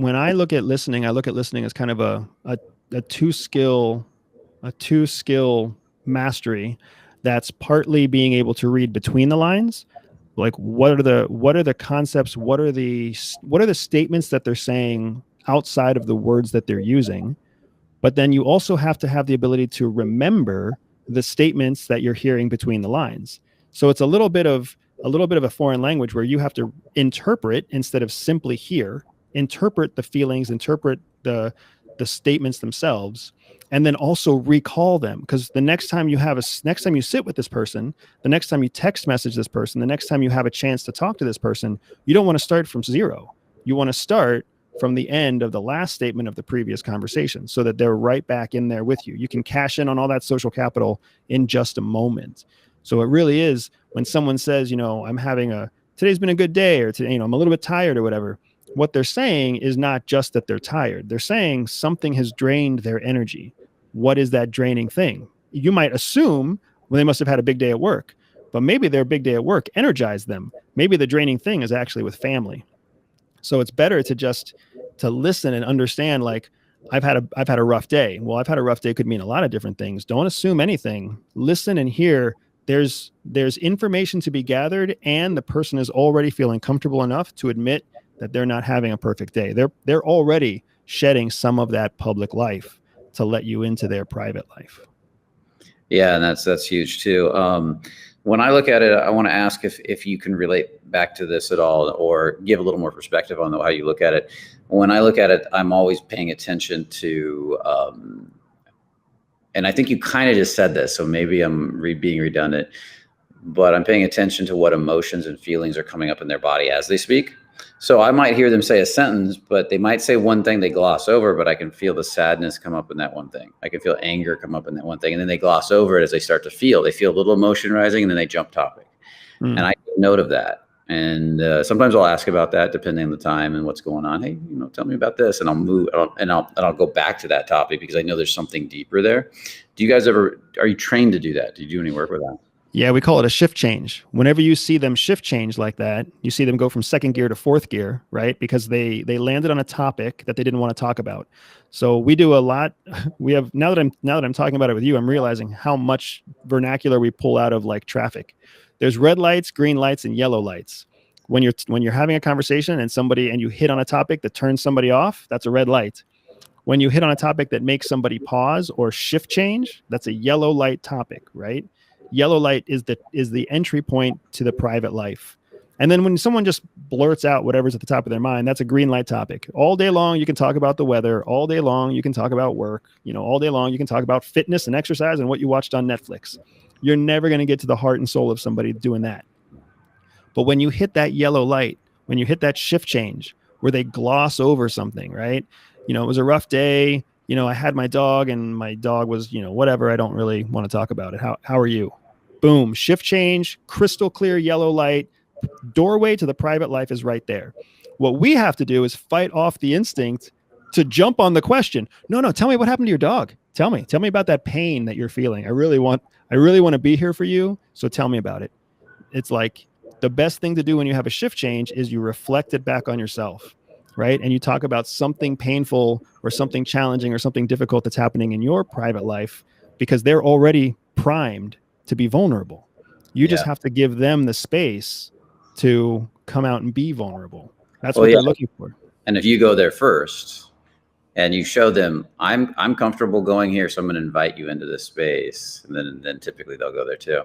when I look at listening, I look at listening as kind of a two skill mastery that's partly being able to read between the lines. Like what are the concepts? What are the statements that they're saying outside of the words that they're using? But then you also have to have the ability to remember the statements that you're hearing between the lines. So it's a little bit of a foreign language where you have to interpret instead of simply hear, interpret the feelings, interpret the statements themselves, and then also recall them. Because the next time you sit with this person, the next time you text message this person, the next time you have a chance to talk to this person, you don't want to start from zero. You want to start from the end of the last statement of the previous conversation so that they're right back in there with you. You can cash in on all that social capital in just a moment. So it really is when someone says, today's been a good day, or today, I'm a little bit tired or whatever. What they're saying is not just that they're tired. They're saying something has drained their energy. What is that draining thing? You might assume, well, they must have had a big day at work, but maybe their big day at work energized them. Maybe the draining thing is actually with family. So it's better to listen and understand, like, I've had a rough day. Well, I've had a rough day could mean a lot of different things. Don't assume anything. Listen and hear. There's information to be gathered, and the person is already feeling comfortable enough to admit that they're not having a perfect day. They're already shedding some of that public life to let you into their private life. Yeah, and that's huge too. When I look at it, I want to ask if you can relate back to this at all, or give a little more perspective on how you look at it. When I look at it, I'm always paying attention to, and I think you kind of just said this, so maybe I'm being redundant, but I'm paying attention to what emotions and feelings are coming up in their body as they speak. So I might hear them say a sentence, but they might say one thing they gloss over, but I can feel the sadness come up in that one thing. I can feel anger come up in that one thing. And then they gloss over it as they start to feel. They feel a little emotion rising, and then they jump topic. And I take note of that. And sometimes I'll ask about that depending on the time and what's going on. Hey, tell me about this. And I'll move and I'll go back to that topic because I know there's something deeper there. Do you guys are you trained to do that? Do you do any work with that? Yeah, we call it a shift change. Whenever you see them shift change like that, you see them go from second gear to fourth gear, right? Because they landed on a topic that they didn't want to talk about. So we do a lot. We have now that I'm talking about it with you, I'm realizing how much vernacular we pull out of like traffic. There's red lights, green lights, and yellow lights. When you're having a conversation and you hit on a topic that turns somebody off, that's a red light. When you hit on a topic that makes somebody pause or shift change, that's a yellow light topic, right? Yellow light is the entry point to the private life. And then when someone just blurts out whatever's at the top of their mind, that's a green light topic. All day long, you can talk about the weather. All day long, you can talk about work. All day long, you can talk about fitness and exercise and what you watched on Netflix. You're never going to get to the heart and soul of somebody doing that. But when you hit that yellow light, when you hit that shift change where they gloss over something, right? It was a rough day. I had my dog and my dog was, whatever. I don't really want to talk about it. How are you? Boom, shift change, crystal clear yellow light, doorway to the private life is right there. What we have to do is fight off the instinct to jump on the question. No, tell me what happened to your dog. Tell me about that pain that you're feeling. I really want to be here for you. So tell me about it. It's like the best thing to do when you have a shift change is you reflect it back on yourself, right? And you talk about something painful or something challenging or something difficult that's happening in your private life because they're already primed to be vulnerable. You just have to give them the space to come out and be vulnerable. That's what they're looking for. And if you go there first and you show them, I'm comfortable going here, so I'm going to invite you into this space, and then typically they'll go there too.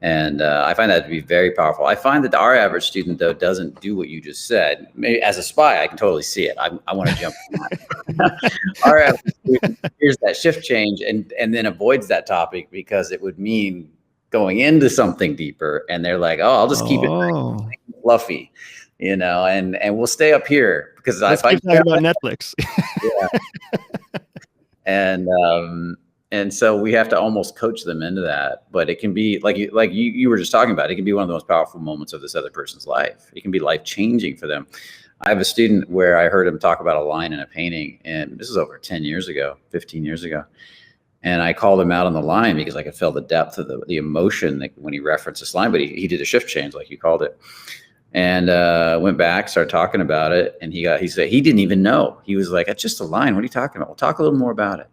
And I find that to be very powerful. I find that our average student, though, doesn't do what you just said. Maybe as a spy, I can totally see it. I want to jump. Our average student hears that shift change and then avoids that topic because it would mean going into something deeper. And they're like, I'll just keep it fluffy, and we'll stay up here because Let's keep talking about Netflix. And so we have to almost coach them into that. But it can be like you were just talking about, it can be one of the most powerful moments of this other person's life. It can be life-changing for them. I have a student where I heard him talk about a line in a painting, and this is over 10 years ago, 15 years ago. And I called him out on the line because I could feel the depth of the emotion when he referenced this line, but he did a shift change like you called it. And went back, started talking about it, and he said he didn't even know. He was like, "It's just a line. What are you talking about? We'll talk a little more about it."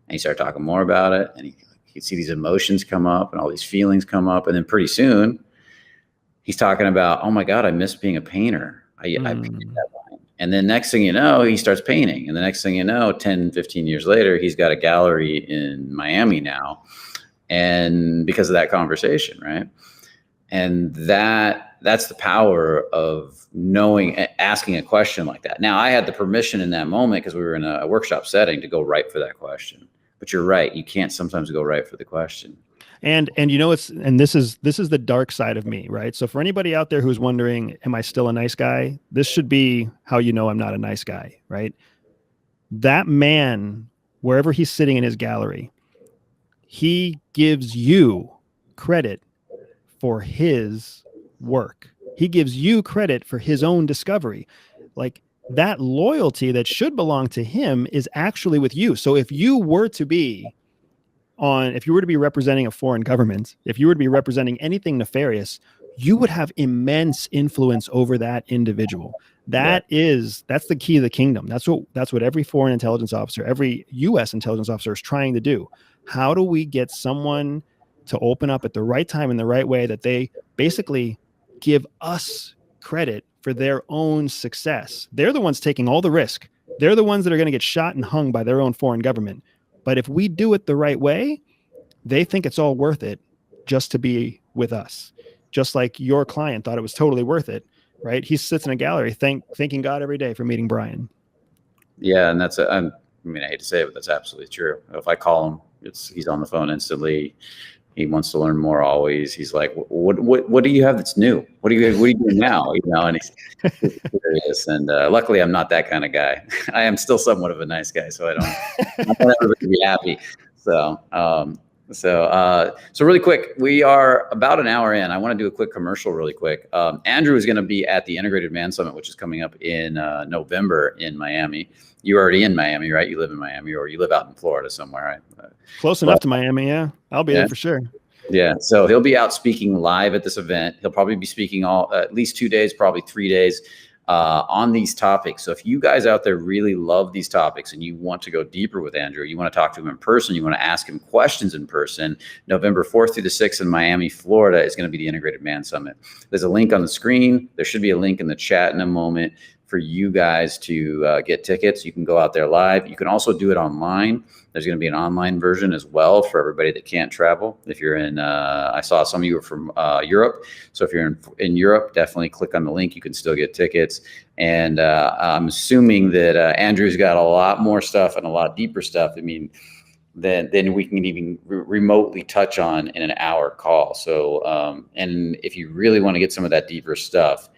And he started talking more about it, and he could see these emotions come up and all these feelings come up, and then pretty soon he's talking about, "Oh my God, I miss being a painter. I painted that line." And then next thing you know, he starts painting, and the next thing you know, 10, 15 years later, he's got a gallery in Miami now, and because of that conversation, right? And that's the power of knowing, asking a question like that. Now, I had the permission in that moment because we were in a workshop setting to go right for that question. But you're right, you can't sometimes go right for the question. And you know, this is the dark side of me, right? So for anybody out there who's wondering, am I still a nice guy? This should be how you know I'm not a nice guy, right? That man, wherever he's sitting in his gallery, he gives you credit for his work. He gives you credit for his own discovery. Like, that loyalty that should belong to him is actually with you. So if you were to be representing a foreign government, if you were to be representing anything nefarious, you would have immense influence over that individual. That's the key of the kingdom. That's what every foreign intelligence officer, every US intelligence officer is trying to do. How do we get someone to open up at the right time in the right way, that they basically give us credit for their own success? They're the ones taking all the risk. They're the ones that are going to get shot and hung by their own foreign government. But if we do it the right way, they think it's all worth it just to be with us. Just like your client thought it was totally worth it, right? He sits in a gallery thanking God every day for meeting Brian. Yeah, and I hate to say it, but that's absolutely true. If I call him, he's on the phone instantly. He wants to learn more always. He's like, what do you have that's new? What are you doing now? You know, and he's curious. And luckily, I'm not that kind of guy. I am still somewhat of a nice guy, so I want everybody to be happy. So really quick, we are about an hour in. I want to do a quick commercial really quick. Andrew is going to be at the Integrated Man Summit, which is coming up in November in Miami. You're already in Miami, right? You live in Miami, or you live out in Florida somewhere, right? Close enough to Miami, yeah. I'll be there for sure. Yeah, so he'll be out speaking live at this event. He'll probably be speaking at least 2 days, probably 3 days on these topics. So if you guys out there really love these topics and you want to go deeper with Andrew, you want to talk to him in person, you want to ask him questions in person, November 4th through the 6th in Miami, Florida is going to be the Integrated Man Summit. There's a link on the screen. There should be a link in the chat in a moment for you guys to get tickets. You can go out there live. You can also do it online. There's going to be an online version as well for everybody that can't travel. If you're in, I saw some of you are from Europe. So if you're in Europe, definitely click on the link. You can still get tickets. And I'm assuming that Andrew's got a lot more stuff and a lot deeper stuff. I mean, than we can even remotely touch on in an hour call. So, and if you really want to get some of that deeper stuff,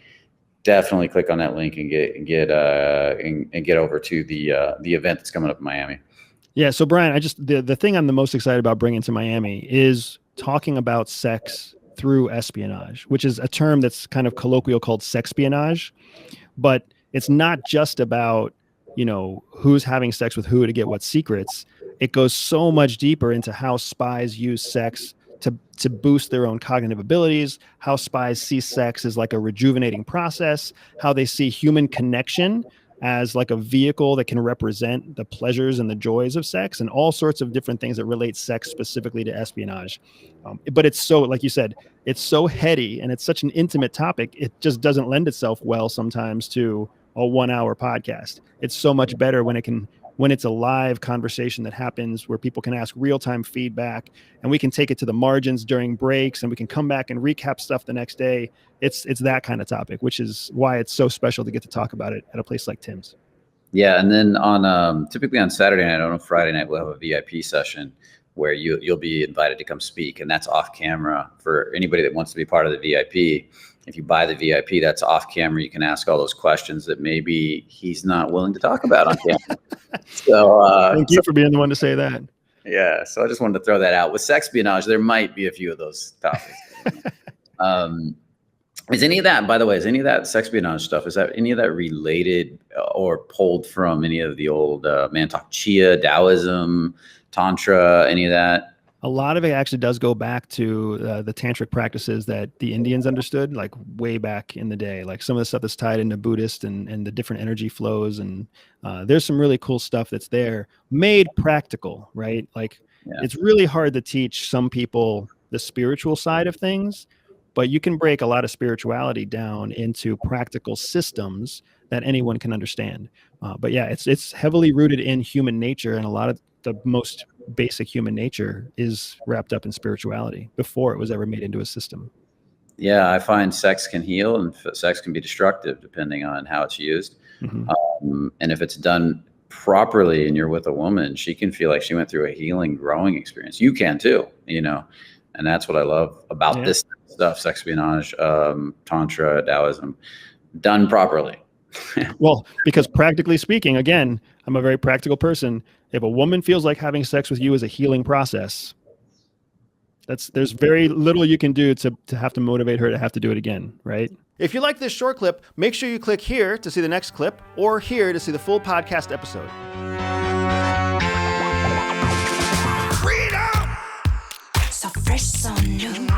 definitely click on that link and get over to the event that's coming up in Miami. Yeah. So Brian, the thing I'm the most excited about bringing to Miami is talking about sex through espionage, which is a term that's kind of colloquial called sexpionage, but it's not just about, who's having sex with who to get what secrets. It goes so much deeper into how spies use sex to boost their own cognitive abilities, how spies see sex as like a rejuvenating process, how they see human connection as like a vehicle that can represent the pleasures and the joys of sex, and all sorts of different things that relate sex specifically to espionage. But it's so, like you said, it's so heady and it's such an intimate topic. It just doesn't lend itself well sometimes to a 1 hour podcast. It's so much better when it's a live conversation that happens where people can ask real-time feedback, and we can take it to the margins during breaks, and we can come back and recap stuff the next day. It's that kind of topic, which is why it's so special to get to talk about it at a place like Tim's. Yeah, and then on typically on Saturday night, I don't know, Friday night, we'll have a VIP session where you'll be invited to come speak, and that's off camera for anybody that wants to be part of the VIP. If you buy the VIP, that's off camera. You can ask all those questions that maybe he's not willing to talk about on camera. So thank you for being the one to say that. Yeah, so I just wanted to throw that out. With sexpionage, there might be a few of those topics. Is any of that, by the way, sexpionage stuff, is that any of that related or pulled from any of the old Man Talk Chia, Taoism, Tantra, any of that? A lot of it actually does go back to the tantric practices that the Indians understood, like way back in the day. Like some of the stuff that's tied into Buddhist and the different energy flows, and there's some really cool stuff that's there, made practical, right? Like Yeah. it's really hard to teach some people the spiritual side of things, but you can break a lot of spirituality down into practical systems that anyone can understand. But yeah, it's heavily rooted in human nature, and a lot of the most basic human nature is wrapped up in spirituality before it was ever made into a system. Yeah, I find sex can heal and sex can be destructive depending on how it's used. Mm-hmm. And if it's done properly and you're with a woman, she can feel like she went through a healing, growing experience. You can too, and that's what I love about this stuff, sex espionage, Tantra, Taoism, done properly. Well, because practically speaking, again, I'm a very practical person. If a woman feels like having sex with you is a healing process, there's very little you can do to have to motivate her to have to do it again, right? If you like this short clip, make sure you click here to see the next clip, or here to see the full podcast episode. Freedom! So fresh, so new.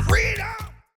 Freedom!